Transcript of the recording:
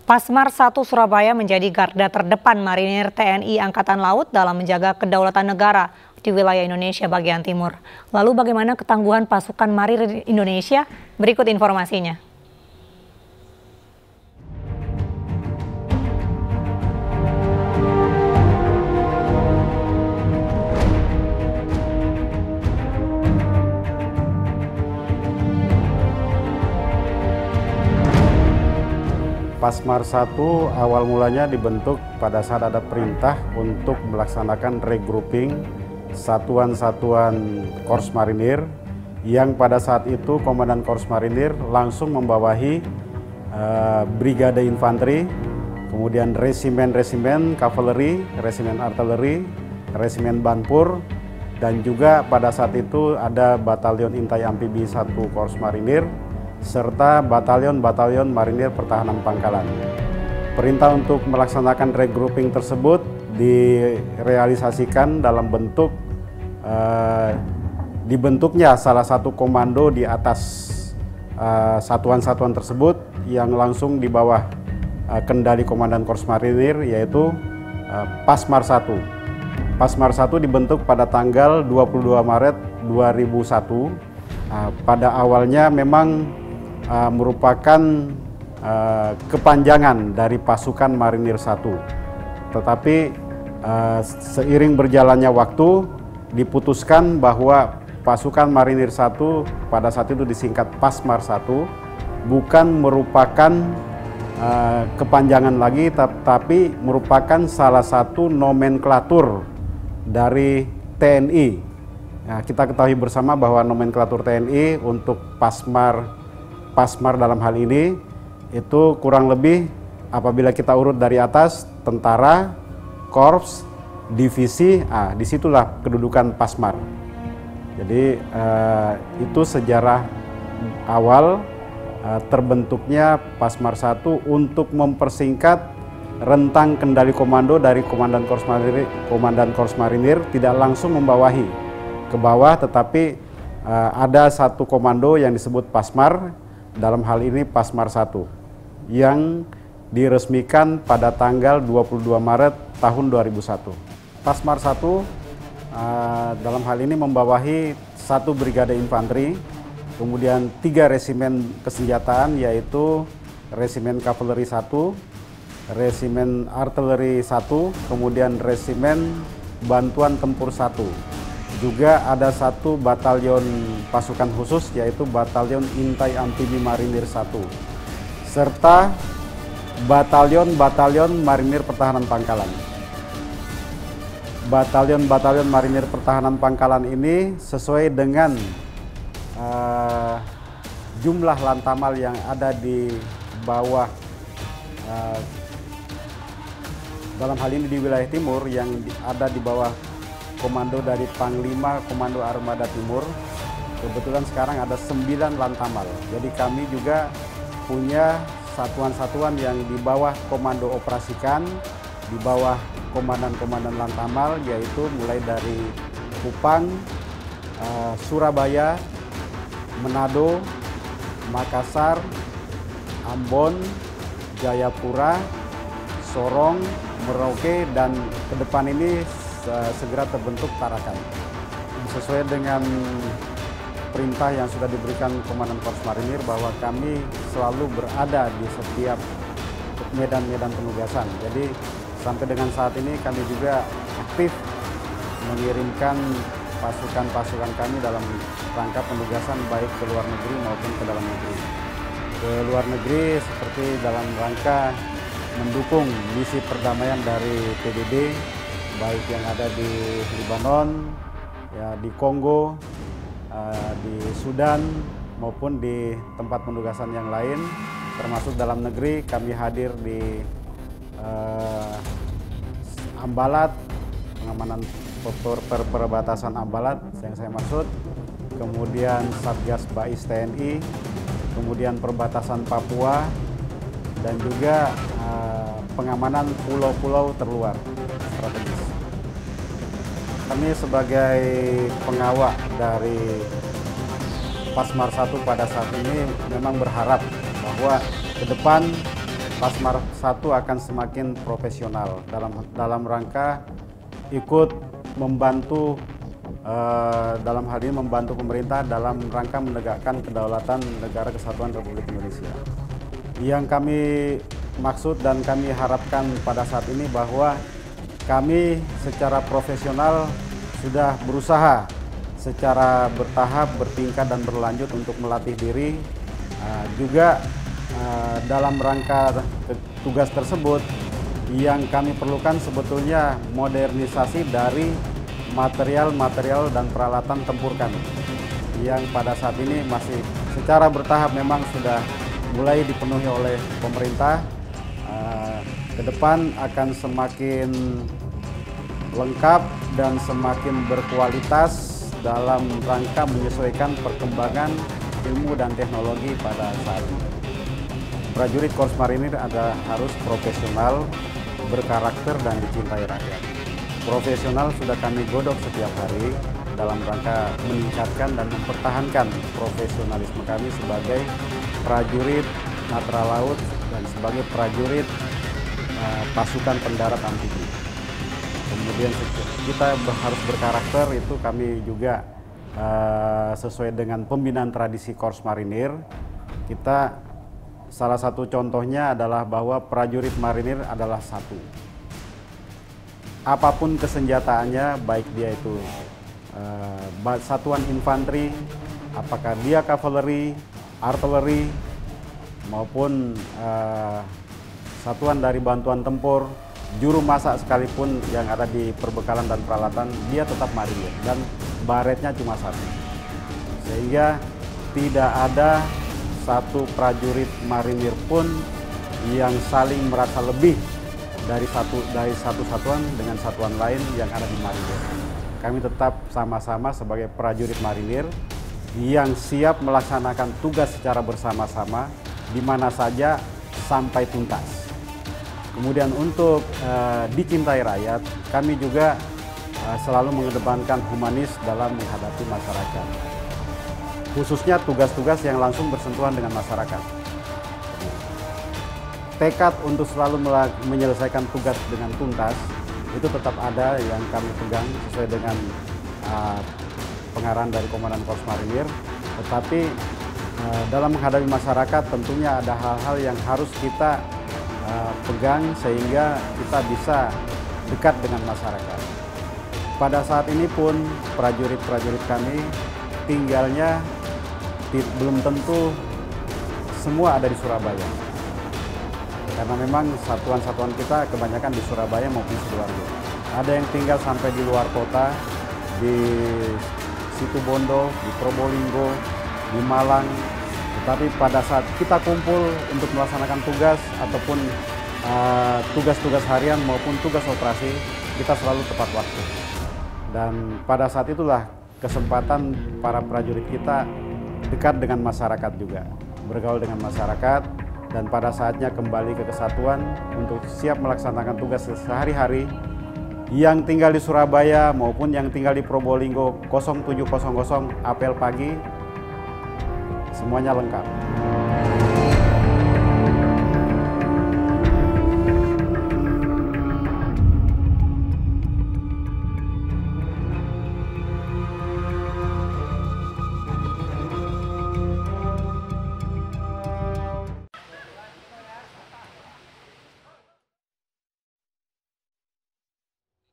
Pasmar 1 Surabaya menjadi garda terdepan marinir TNI Angkatan Laut dalam menjaga kedaulatan negara di wilayah Indonesia bagian timur. Lalu bagaimana ketangguhan pasukan marinir Indonesia? Berikut informasinya. Pasmar 1 awal mulanya dibentuk pada saat ada perintah untuk melaksanakan regrouping satuan-satuan Korps Marinir yang pada saat itu Komandan Korps Marinir langsung membawahi Brigade Infanteri, kemudian resimen kavaleri, resimen artileri, resimen Banpur, dan juga pada saat itu ada Batalion Intai Amfibi 1 Korps Marinir, serta batalion-batalion marinir pertahanan pangkalan. Perintah untuk melaksanakan regrouping tersebut direalisasikan dalam bentuk dibentuknya salah satu komando di atas satuan-satuan tersebut yang langsung di bawah kendali Komandan Korps Marinir, yaitu Pasmar 1. Pasmar 1 dibentuk pada tanggal 22 Maret 2001. Pada awalnya memang merupakan kepanjangan dari pasukan Marinir 1. Tetapi seiring berjalannya waktu diputuskan bahwa pasukan Marinir 1 pada saat itu disingkat Pasmar 1 bukan merupakan kepanjangan lagi, tapi merupakan salah satu nomenklatur dari TNI. Nah, kita ketahui bersama bahwa nomenklatur TNI untuk Pasmar dalam hal ini itu kurang lebih apabila kita urut dari atas tentara, korps, divisi, disitulah kedudukan Pasmar. Jadi itu sejarah awal terbentuknya Pasmar 1 untuk mempersingkat rentang kendali komando dari Komandan Korps Marinir tidak langsung membawahi ke bawah, tetapi ada satu komando yang disebut Pasmar. Dalam hal ini Pasmar 1 yang diresmikan pada tanggal 22 Maret tahun 2001. Pasmar 1 dalam hal ini membawahi satu brigade infanteri, kemudian 3 resimen kesenjataan, yaitu resimen kavaleri 1, resimen artileri 1, kemudian resimen bantuan tempur 1. Juga ada satu batalion pasukan khusus, yaitu Batalion Intai Amfibi Marinir 1, serta batalion-batalion marinir pertahanan pangkalan. Batalion-batalion marinir pertahanan pangkalan ini sesuai dengan jumlah lantamal yang ada di bawah, dalam hal ini di wilayah timur yang ada di bawah komando dari Panglima Komando Armada Timur. Kebetulan sekarang ada 9 lantamal. Jadi kami juga punya satuan-satuan yang di bawah komando operasikan, di bawah komandan-komandan lantamal, yaitu mulai dari Kupang, Surabaya, Manado, Makassar, Ambon, Jayapura, Sorong, Merauke, dan ke depan ini segera terbentuk Tarakan. Sesuai dengan perintah yang sudah diberikan Komandan Korps Marinir bahwa kami selalu berada di setiap medan-medan penugasan. Jadi sampai dengan saat ini kami juga aktif mengirimkan pasukan-pasukan kami dalam rangka penugasan baik ke luar negeri maupun ke dalam negeri. Ke luar negeri seperti dalam rangka mendukung misi perdamaian dari PBB, baik yang ada di Lebanon, ya di Kongo, di Sudan, maupun di tempat penugasan yang lain, termasuk dalam negeri. Kami hadir di Ambalat, pengamanan perbatasan Ambalat yang saya maksud, kemudian Satgas Bais TNI, kemudian perbatasan Papua, dan juga pengamanan pulau-pulau terluar strategis. Kami sebagai pengawal dari Pasmar 1 pada saat ini memang berharap bahwa ke depan Pasmar 1 akan semakin profesional dalam rangka ikut membantu dalam hal ini membantu pemerintah dalam rangka menegakkan kedaulatan Negara Kesatuan Republik Indonesia. Yang kami maksud dan kami harapkan pada saat ini bahwa kami secara profesional sudah berusaha secara bertahap, bertingkat dan berlanjut untuk melatih diri. Juga dalam rangka tugas tersebut yang kami perlukan sebetulnya modernisasi dari material-material dan peralatan tempur kami yang pada saat ini masih secara bertahap memang sudah mulai dipenuhi oleh pemerintah. Ke depan akan semakin lengkap dan semakin berkualitas dalam rangka menyesuaikan perkembangan ilmu dan teknologi pada saat ini. Prajurit Korps Marinir harus profesional, berkarakter dan dicintai rakyat. Profesional sudah kami godok setiap hari dalam rangka meningkatkan dan mempertahankan profesionalisme kami sebagai prajurit Matra Laut dan sebagai prajurit pasukan pendarat amfibi. Kemudian kita harus berkarakter, itu kami juga sesuai dengan pembinaan tradisi Korps Marinir. Kita salah satu contohnya adalah bahwa prajurit marinir adalah satu. Apapun kesenjataannya, baik dia itu satuan infanteri, apakah dia kavaleri, artileri, maupun satuan dari bantuan tempur, juru masak sekalipun yang ada di perbekalan dan peralatan, dia tetap marinir dan baretnya cuma satu. Sehingga tidak ada satu prajurit marinir pun yang saling merasa lebih dari satu satuan dengan satuan lain yang ada di marinir. Kami tetap sama-sama sebagai prajurit marinir yang siap melaksanakan tugas secara bersama-sama di mana saja sampai tuntas. Kemudian untuk dicintai rakyat, kami juga selalu mengedepankan humanis dalam menghadapi masyarakat. Khususnya tugas-tugas yang langsung bersentuhan dengan masyarakat. Tekad untuk selalu menyelesaikan tugas dengan tuntas, itu tetap ada yang kami pegang sesuai dengan pengarahan dari Komandan Korps Marinir. Tetapi dalam menghadapi masyarakat tentunya ada hal-hal yang harus kita pegang sehingga kita bisa dekat dengan masyarakat. Pada saat ini pun prajurit-prajurit kami tinggalnya belum tentu semua ada di Surabaya. Karena memang satuan-satuan kita kebanyakan di Surabaya maupun Sidoarjo. Ada yang tinggal sampai di luar kota, di Situbondo, di Probolinggo, di Malang. Tapi pada saat kita kumpul untuk melaksanakan tugas ataupun tugas-tugas harian maupun tugas operasi, kita selalu tepat waktu. Dan pada saat itulah kesempatan para prajurit kita dekat dengan masyarakat juga, bergaul dengan masyarakat, dan pada saatnya kembali ke kesatuan untuk siap melaksanakan tugas sehari-hari. Yang tinggal di Surabaya maupun yang tinggal di Probolinggo 0700 apel pagi, semuanya lengkap.